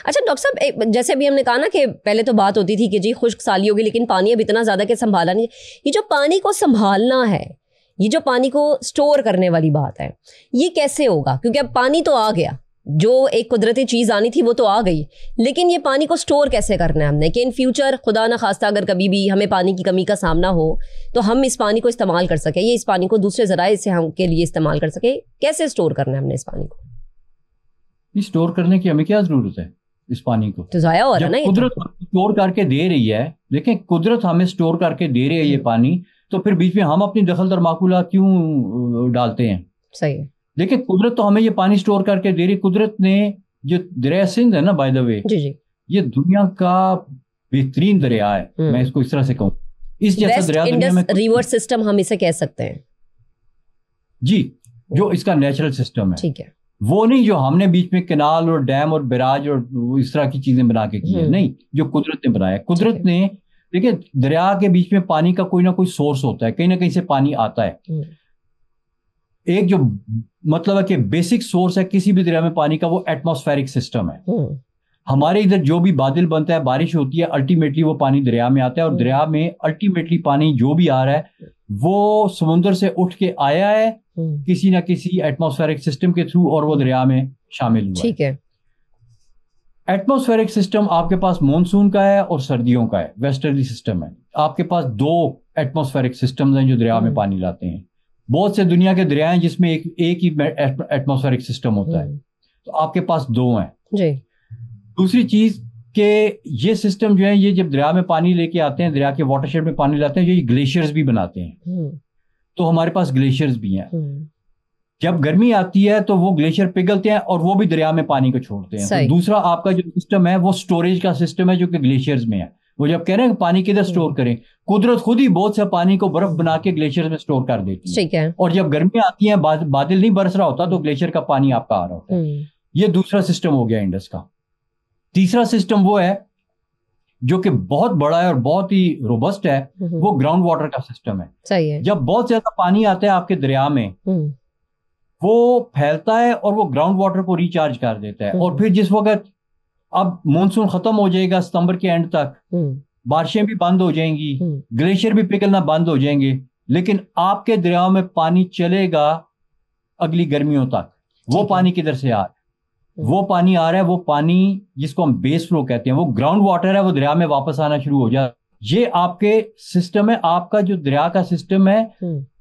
अच्छा डॉक्टर साहब, जैसे अभी हमने कहा ना कि पहले तो बात होती थी कि जी खुश्क साली होगी, लेकिन पानी अब इतना ज़्यादा कि संभाला नहीं। ये जो पानी को संभालना है, ये जो पानी को स्टोर करने वाली बात है, ये कैसे होगा? क्योंकि अब पानी तो आ गया, जो एक कुदरती चीज़ आनी थी वो तो आ गई, लेकिन ये पानी को स्टोर कैसे करना है हमने कि इन फ्यूचर खुदा ना खास्ता अगर कभी भी हमें पानी की कमी का सामना हो तो हम इस पानी को इस्तेमाल कर सके, ये इस पानी को दूसरे ज़राए से हम के लिए इस्तेमाल कर सके। कैसे स्टोर करना है हमने इस पानी को? स्टोर करने की हमें क्या जरूरत है? इस पानी को तो जाया हो रहा है ना, ये कुदरत स्टोर करके दे रही है। देखें, कुदरत हमें स्टोर करके दे रही है ये पानी, तो फिर बीच में हम अपनी दखल दर माकूला क्यों डालते हैं? सही है। देखिए, कुदरत तो हमें ये पानी स्टोर करके दे रही। कुदरत ने जो दरिया सिंध है ना, बाय द वे, जी जी, ये दुनिया का बेहतरीन दरिया है, मैं इसको इस तरह से कहूँ। इस जैसा दरिया दुनिया में रिवर सिस्टम हम इसे कह सकते हैं जी, जो इसका नेचुरल सिस्टम है, ठीक है, वो नहीं जो हमने बीच में कैनाल और डैम और बैराज और इस तरह की चीजें बना के की है, नहीं, जो कुदरत ने बनाया। कुदरत ने, देखिए, दरिया के बीच में पानी का कोई ना कोई सोर्स होता है, कहीं ना कहीं से पानी आता है। एक जो मतलब है कि बेसिक सोर्स है किसी भी दरिया में पानी का, वो एटमॉस्फेरिक सिस्टम है। हमारे इधर जो भी बादल बनता है, बारिश होती है, अल्टीमेटली वो पानी दरिया में आता है, और दरिया में अल्टीमेटली पानी जो भी आ रहा है वो समुद्र से उठ के आया है किसी ना किसी एटमॉस्फेरिक सिस्टम के थ्रू, और वो दरिया में शामिल हुआ। ठीक है। एटमॉस्फेरिक सिस्टम आपके पास मानसून का है और सर्दियों का है, वेस्टर्ली सिस्टम है। आपके पास दो एटमॉस्फेरिक सिस्टम्स हैं जो दरिया में पानी लाते हैं। बहुत से दुनिया के दरिया हैं जिसमें एक ही एटमॉस्फेरिक सिस्टम होता है, तो आपके पास दो हैं जी। दूसरी चीज के ये सिस्टम जो है, ये जब दरिया में पानी लेके आते हैं, दरिया के वाटरशेड में पानी लाते हैं, ये ग्लेशियर्स भी बनाते हैं। तो हमारे पास ग्लेशियर्स भी हैं। जब गर्मी आती है तो वो ग्लेशियर पिघलते हैं और वो भी दरिया में पानी को छोड़ते हैं। तो दूसरा आपका जो सिस्टम है वो स्टोरेज का सिस्टम है, जो कि ग्लेशियर्स में है। वो जब कह रहे हैं पानी किधर स्टोर करें, कुदरत खुद ही बहुत से पानी को बर्फ बना के ग्लेशियर में स्टोर कर देती है। ठीक है। और जब गर्मी आती है, बादल नहीं बरस रहा होता, तो ग्लेशियर का पानी आपका आ रहा होता है। ये दूसरा सिस्टम हो गया इंडस का। तीसरा सिस्टम वो है जो कि बहुत बड़ा है और बहुत ही रोबस्ट है, वो ग्राउंड वाटर का सिस्टम है। सही है। जब बहुत ज्यादा पानी आता है आपके दरिया में, वो फैलता है और वो ग्राउंड वाटर को रिचार्ज कर देता है। और फिर जिस वक्त अब मानसून खत्म हो जाएगा, सितंबर के एंड तक बारिशें भी बंद हो जाएंगी, ग्लेशियर भी पिघलना बंद हो जाएंगे, लेकिन आपके दरिया में पानी चलेगा अगली गर्मियों तक। वो पानी किधर से आ रहा है? वो पानी आ रहा है, वो पानी जिसको हम बेस फ्लो कहते हैं, वो ग्राउंड वाटर है, वो दरिया में वापस आना शुरू हो जाए। ये आपके सिस्टम है। आपका जो दरिया का सिस्टम है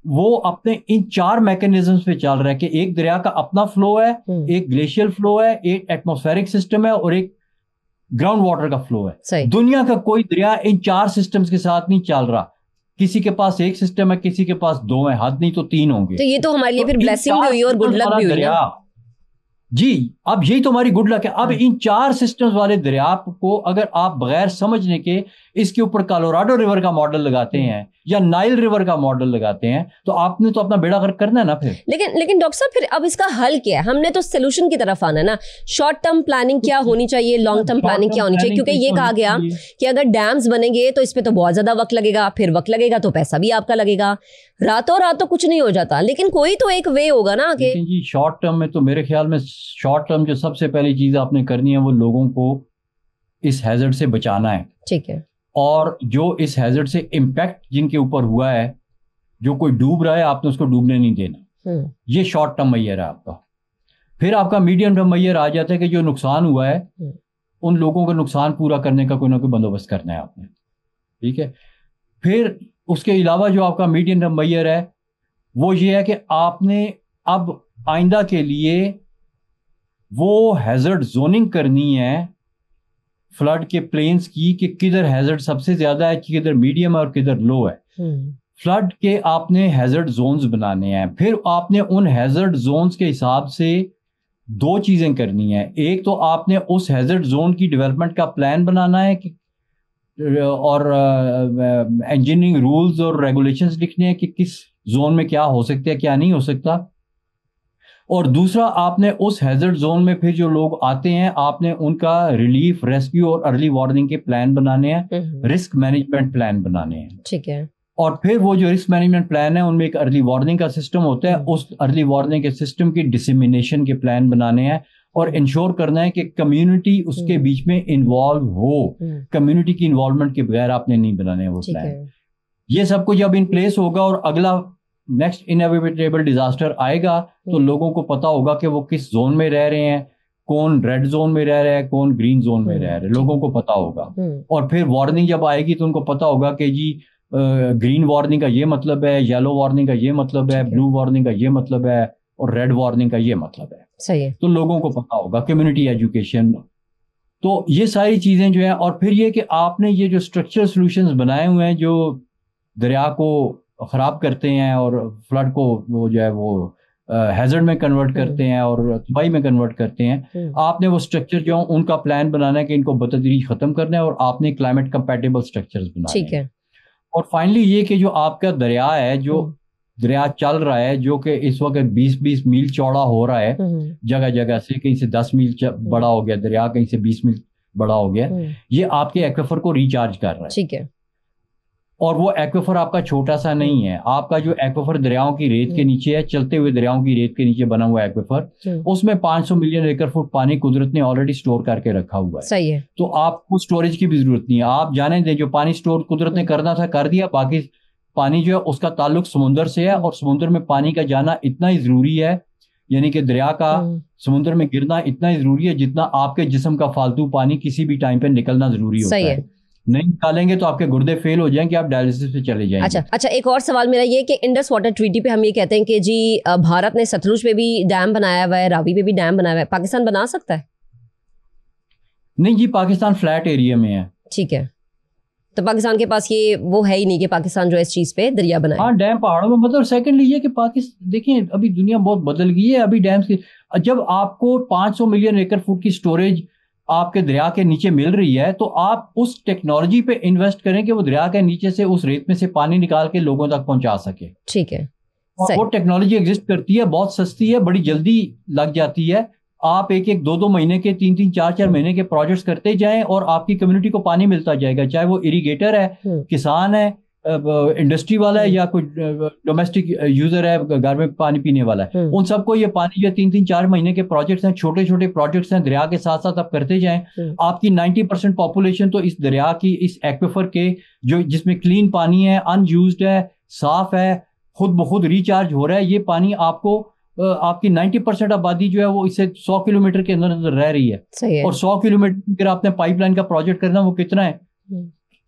वो अपने इन चार मैकेनिज्म्स पे चल रहा है कि एक दरिया का अपना फ्लो है, एक ग्लेशियल फ्लो है, एक एटमॉस्फेरिक सिस्टम है और एक ग्राउंड वाटर का फ्लो है। दुनिया का कोई दरिया इन चार सिस्टम्स के साथ नहीं चल रहा। किसी के पास एक सिस्टम है, किसी के पास दो है, हद नहीं तो तीन होंगे। तो ये तो हमारे लिए फिर ब्लेसिंग भी हुई और गुड लक भी हुई ना? जी, अब यही तो हमारी गुड लक है। अब इन चार सिस्टम्स वाले दरिया को अगर आप बगैर समझने के इसके ऊपर कोलोराडो रिवर का मॉडल लगाते हैं या नाइल रिवर का मॉडल लगाते हैं, तो आपने तो अपना बेड़ा गर्क करना है ना फिर। लेकिन डॉक्टर साहब, फिर अब इसका हल क्या है? हमने तो सोल्यूशन की तरफ आना है ना। शॉर्ट टर्म प्लानिंग क्या होनी चाहिए, लॉन्ग टर्म प्लानिंग क्या होनी चाहिए? क्योंकि ये कहा गया कि अगर डैम्स बनेंगे तो इस पे तो बहुत ज्यादा वक्त लगेगा, फिर वक्त लगेगा तो पैसा भी आपका लगेगा। रातों रात तो कुछ नहीं हो जाता, लेकिन कोई तो एक वे होगा ना कि जी शॉर्ट टर्म में तो मेरे ख्याल में शॉर्ट टर्म जो सबसे पहली चीज आपने करनी है वो लोगों को इस हैजर्ड से बचाना है। ठीक है। और जो इस हैजर्ड से इम्पैक्ट जिनके ऊपर हुआ है, जो कोई डूब रहा है, आपने उसको डूबने नहीं देना। ये शॉर्ट टर्म मैयर है आपका। फिर आपका मीडियम टर्म मैयर आ जाता है कि जो नुकसान हुआ है उन लोगों का नुकसान पूरा करने का कोई ना कोई बंदोबस्त करना है आपने। ठीक है। फिर उसके अलावा जो आपका मीडियम टर्म मैयर है वो ये है कि आपने अब आइंदा के लिए वो हैजर्ड जोनिंग करनी है फ्लड के प्लेन्स की, कि किधर हैजर्ड सबसे ज्यादा है, किधर मीडियम है और किधर लो है। फ्लड के आपने हैजर्ड जोन्स बनाने हैं। फिर आपने उन हैजर्ड जोन्स के हिसाब से दो चीजें करनी है। एक तो आपने उस हैजर्ड जोन की डेवलपमेंट का प्लान बनाना है कि और इंजीनियरिंग रूल्स और रेगुलेशंस लिखने हैं कि किस जोन में क्या हो सकता है, क्या नहीं हो सकता। और दूसरा, आपने उस हैजर्ड जोन में फिर जो लोग आते हैं, आपने उनका रिलीफ, रेस्क्यू और अर्ली वार्निंग के प्लान बनाने हैं, रिस्क मैनेजमेंट प्लान बनाने हैं। ठीक है। और फिर वो जो रिस्क मैनेजमेंट प्लान है उनमें एक अर्ली वार्निंग का सिस्टम होता है, उस अर्ली वार्निंग के सिस्टम की डिसेमिनेशन के प्लान बनाने हैं। और इंश्योर करना है कि कम्युनिटी उसके बीच में इन्वॉल्व हो। कम्युनिटी की इन्वॉल्वमेंट के बगैर आपने नहीं बनाने वो प्लान। ये सब कुछ जब इन प्लेस होगा और अगला नेक्स्ट इनएविटेबल डिजास्टर आएगा तो लोगों को पता होगा कि वो किस जोन में रह रहे हैं, कौन रेड जोन में रह रहा है, कौन ग्रीन जोन में रह रहा है, लोगों को पता होगा। और फिर वार्निंग जब आएगी तो उनको पता होगा कि जी ग्रीन वार्निंग का ये मतलब है, येलो वार्निंग का ये मतलब है, ब्लू वार्निंग का ये मतलब है और रेड वार्निंग का ये मतलब है। सही है। तो लोगों को पता होगा, कम्युनिटी एजुकेशन, तो ये सारी चीजें जो है। और फिर ये कि आपने ये जो स्ट्रक्चरल सॉल्यूशंस बनाए हुए हैं जो दरिया को खराब करते हैं और फ्लड को वो जो है वो हैजर्ड में कन्वर्ट करते हैं और तबाही में कन्वर्ट करते हैं, आपने वो स्ट्रक्चर जो उनका प्लान बनाना है कि इनको बतदरीज खत्म करना है और आपने क्लाइमेट कंपैटिबल स्ट्रक्चर्स बनाने हैं। ठीक है। और फाइनली ये कि जो आपका दरिया है, जो दरिया चल रहा है, जो कि इस वक्त 20-20 मील चौड़ा हो रहा है जगह जगह से, कहीं से 10 मील बड़ा हो गया दरिया, कहीं से 20 मील बड़ा हो गया, ये आपके एक्वाफर को रिचार्ज कर रहा है। ठीक है। और वो एक्वाफर आपका छोटा सा नहीं है, आपका जो एक्वाफर दरियाओं की रेत के नीचे है, चलते हुए दरियाओं की रेत के नीचे बना हुआ एक्वाफर, उसमें 500 मिलियन एकड़ फुट पानी कुदरत ने ऑलरेडी स्टोर करके रखा हुआ है। सही है। तो आपको स्टोरेज की भी जरूरत नहीं है, आप जाने दें, जो पानी स्टोर कुदरत ने करना था कर दिया। बाकी पानी जो है उसका ताल्लुक समुद्र से है और समुद्र में पानी का जाना इतना ही जरूरी है, यानी कि दरिया का समुद्र में गिरना इतना ही जरूरी है जितना आपके जिस्म का फालतू पानी किसी भी टाइम पे निकलना जरूरी होता है। नहीं निकालेंगे तो आपके गुर्दे फेल हो जाएंगे, आप डायलिसिस पे चले जाएंगे। अच्छा, एक और सवाल मेरा ये कि इंडस वाटर ट्रीटी पे हम ये कहते हैं कि जी भारत ने सतलुज पे भी डैम बनाया हुआ है, रावी पे भी डैम बनाया हुआ है, पाकिस्तान बना सकता है? नहीं जी, पाकिस्तान फ्लैट एरिया में है। ठीक है, तो पाकिस्तान के पास ये वो है ही नहीं कि पाकिस्तान जो है इस चीज पे दरिया बनाए। हाँ, डैम पहाड़ों में। मतलब सेकंडली ये कि पाकिस्तान, देखिए अभी दुनिया बहुत बदल गई है। अभी डैम्स की, जब आपको 500 मिलियन एकड़ फुट की स्टोरेज आपके दरिया के नीचे मिल रही है तो आप उस टेक्नोलॉजी पे इन्वेस्ट करें कि वो दरिया के नीचे से उस रेत में से पानी निकाल के लोगों तक पहुंचा सके। ठीक है। और वो टेक्नोलॉजी एग्जिस्ट करती है, बहुत सस्ती है, बड़ी जल्दी लग जाती है। आप एक 2-2 महीने के, 3-3, 4-4 महीने के प्रोजेक्ट्स करते जाएं और आपकी कम्युनिटी को पानी मिलता जाएगा, चाहे वो इरिगेटर है, किसान है, इंडस्ट्री वाला है या कोई डोमेस्टिक यूजर है, घर में पानी पीने वाला है, उन सबको ये पानी जो 3-3-4 महीने के प्रोजेक्ट्स हैं, छोटे छोटे प्रोजेक्ट्स हैं, दरिया के साथ साथ आप करते जाएं। आपकी 90% पॉपुलेशन तो इस दरिया की, इस एक्वाफर के, जो जिसमें क्लीन पानी है, अनयूज्ड है, साफ है, खुद ब खुद रिचार्ज हो रहा है, ये पानी आपको आपकी 90% आबादी जो है वो इससे 100 किलोमीटर के अंदर अंदर रह रही है। और 100 किलोमीटर अगर आपने पाइपलाइन का प्रोजेक्ट करना, वो कितना है,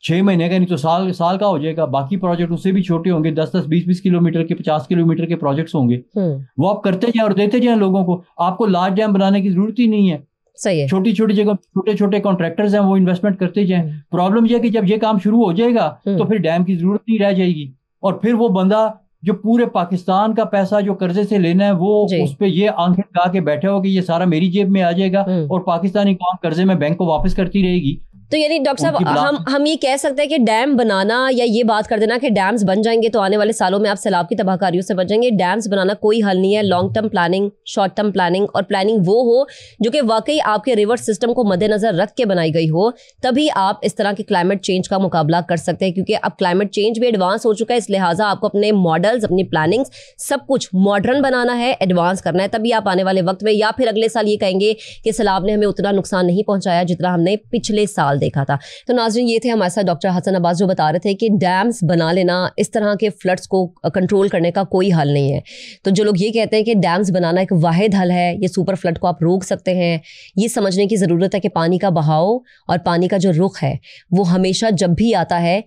6 महीने का, नहीं तो साल का हो जाएगा। बाकी प्रोजेक्ट उससे भी छोटे होंगे, 10-10, 20-20 किलोमीटर के, 50 किलोमीटर के प्रोजेक्ट्स होंगे। वो आप करते जाए और देते जाए लोगों को। आपको लार्ज डैम बनाने की जरूरत ही नहीं है। सही है। छोटी छोटी जगह छोटे छोटे कॉन्ट्रैक्टर्स हैं, वो इन्वेस्टमेंट करते जाएं। प्रॉब्लम यह है कि जब ये काम शुरू हो जाएगा तो फिर डैम की जरूरत नहीं रह जाएगी और फिर वो बंदा जो पूरे पाकिस्तान का पैसा जो कर्जे से लेना है वो उस पे ये आंखें लगा के बैठे हो कि ये सारा मेरी जेब में आ जाएगा और पाकिस्तानी कौम कर्जे में बैंक को वापस करती रहेगी। तो यानी डॉक्टर साहब हम ये कह सकते हैं कि डैम बनाना या ये बात कर देना कि डैम्स बन जाएंगे तो आने वाले सालों में आप सैलाब की तबाहकारियों से बचेंगे, डैम्स बनाना कोई हल नहीं है। Long term planning, short term planning, और प्लानिंग वो हो जो कि वाकई आपके रिवर सिस्टम को मद्देनजर रख के बनाई गई हो, तभी आप इस तरह के क्लाइमेट चेंज का मुकाबला कर सकते हैं। क्योंकि अब क्लाइमेट चेंज भी एडवांस हो चुका है, इस लिहाजा आपको अपने मॉडल्स, अपनी प्लानिंग्स सब कुछ मॉडर्न बनाना है, एडवांस करना है, तभी आप आने वाले वक्त में या फिर अगले साल ये कहेंगे कि सैलाब ने हमें उतना नुकसान नहीं पहुंचाया जितना हमने पिछले साल देखा था। तो नाज़रीन, ये थे हमारे साथ डॉक्टर हसन अब्बास जो बता रहे थे कि डैम्स बना लेना इस तरह के फ्लड्स को कंट्रोल करने का कोई हल नहीं है। तो जो लोग ये कहते हैं कि डैम्स बनाना एक वाहिद हल है, ये सुपर फ्लड को आप रोक सकते हैं, ये समझने की ज़रूरत है कि पानी का बहाव और पानी का जो रुख है वो हमेशा जब भी आता है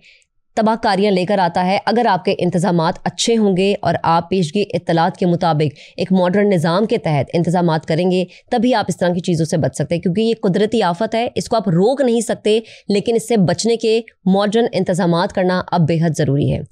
तबाहकारियाँ लेकर आता है। अगर आपके इंतज़ामात अच्छे होंगे और आप पेशगी इत्तलात के मुताबिक एक मॉडर्न निज़ाम के तहत इंतज़ामात करेंगे, तभी आप इस तरह की चीज़ों से बच सकते हैं। क्योंकि ये कुदरती आफत है, इसको आप रोक नहीं सकते, लेकिन इससे बचने के मॉडर्न इंतज़ामात करना अब बेहद ज़रूरी है।